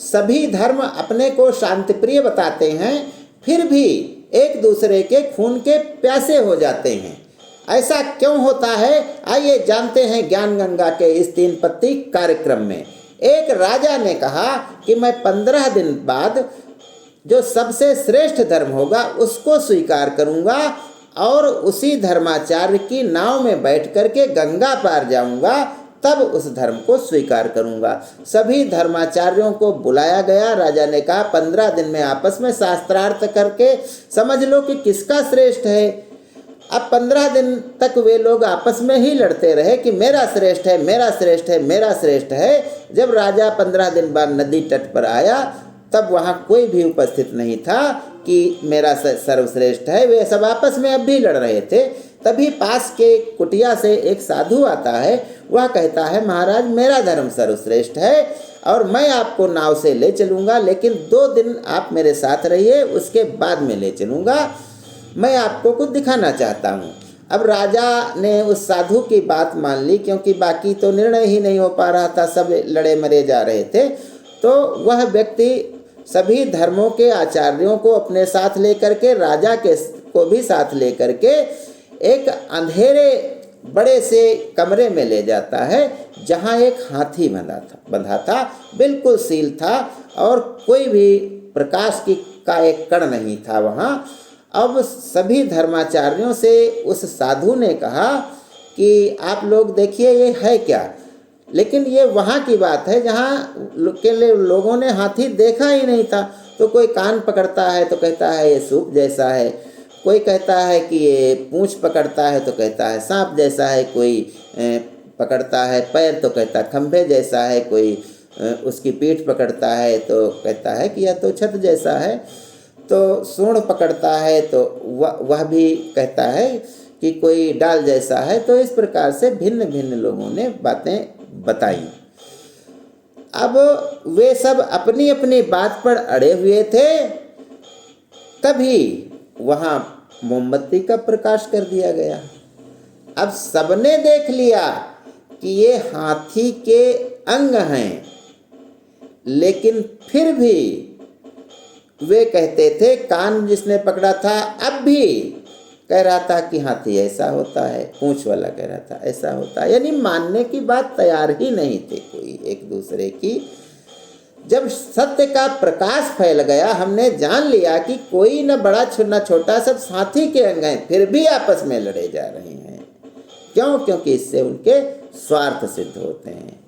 सभी धर्म अपने को शांतिप्रिय बताते हैं, फिर भी एक दूसरे के खून के प्यासे हो जाते हैं। ऐसा क्यों होता है, आइए जानते हैं ज्ञान गंगा के इस 3 पत्ती कार्यक्रम में। एक राजा ने कहा कि मैं 15 दिन बाद जो सबसे श्रेष्ठ धर्म होगा उसको स्वीकार करूंगा और उसी धर्माचार्य की नाव में बैठ करके गंगा पार जाऊंगा, तब उस धर्म को स्वीकार करूंगा। सभी धर्माचार्यों को बुलाया गया। राजा ने कहा 15 दिन में आपस में शास्त्रार्थ करके समझ लो कि किसका श्रेष्ठ है। अब 15 दिन तक वे लोग आपस में ही लड़ते रहे कि मेरा श्रेष्ठ है, मेरा श्रेष्ठ है, मेरा श्रेष्ठ है। जब राजा 15 दिन बाद नदी तट पर आया, तब वहाँ कोई भी उपस्थित नहीं था कि मेरा सर्वश्रेष्ठ है। वे सब आपस में अब भी लड़ रहे थे। तभी पास के कुटिया से एक साधु आता है। वह कहता है, महाराज मेरा धर्म सर्वश्रेष्ठ है और मैं आपको नाव से ले चलूँगा, लेकिन 2 दिन आप मेरे साथ रहिए, उसके बाद में ले चलूँगा। मैं आपको कुछ दिखाना चाहता हूँ। अब राजा ने उस साधु की बात मान ली, क्योंकि बाकी तो निर्णय ही नहीं हो पा रहा था, सब लड़े मरे जा रहे थे। तो वह व्यक्ति सभी धर्मों के आचार्यों को अपने साथ लेकर के, राजा के को भी साथ लेकर के एक अंधेरे बड़े से कमरे में ले जाता है, जहाँ एक हाथी बंधा था, बिल्कुल सील था और कोई भी प्रकाश का एक कण नहीं था वहाँ। अब सभी धर्माचार्यों से उस साधु ने कहा कि आप लोग देखिए ये है क्या, लेकिन ये वहाँ की बात है जहाँ के लोगों ने हाथी देखा ही नहीं था। तो कोई कान पकड़ता है तो कहता है ये सूप जैसा है, कोई कहता है कि ये पूंछ पकड़ता है तो कहता है सांप जैसा है, कोई पकड़ता है पैर तो कहता है खंभे जैसा है, कोई उसकी पीठ पकड़ता है तो कहता है कि यह तो छत जैसा है, तो सूंड पकड़ता है तो वह भी कहता है कि कोई डाल जैसा है। तो इस प्रकार से भिन्न भिन्न लोगों ने बातें बताई। अब वे सब अपनी अपनी बात पर अड़े हुए थे। तभी वहाँ मोमबत्ती का प्रकाश कर दिया गया। अब सबने देख लिया कि ये हाथी के अंग हैं, लेकिन फिर भी वे कहते थे, कान जिसने पकड़ा था अब भी कह रहा था कि हाथी ऐसा होता है, पूंछ वाला कह रहा था ऐसा होता है, यानी मानने की बात तैयार ही नहीं थे कोई एक दूसरे की। जब सत्य का प्रकाश फैल गया, हमने जान लिया कि कोई न बड़ा न छोटा, सब हाथी के अंग हैं, फिर भी आपस में लड़े जा रहे हैं। क्यों? क्योंकि इससे उनके स्वार्थ सिद्ध होते हैं।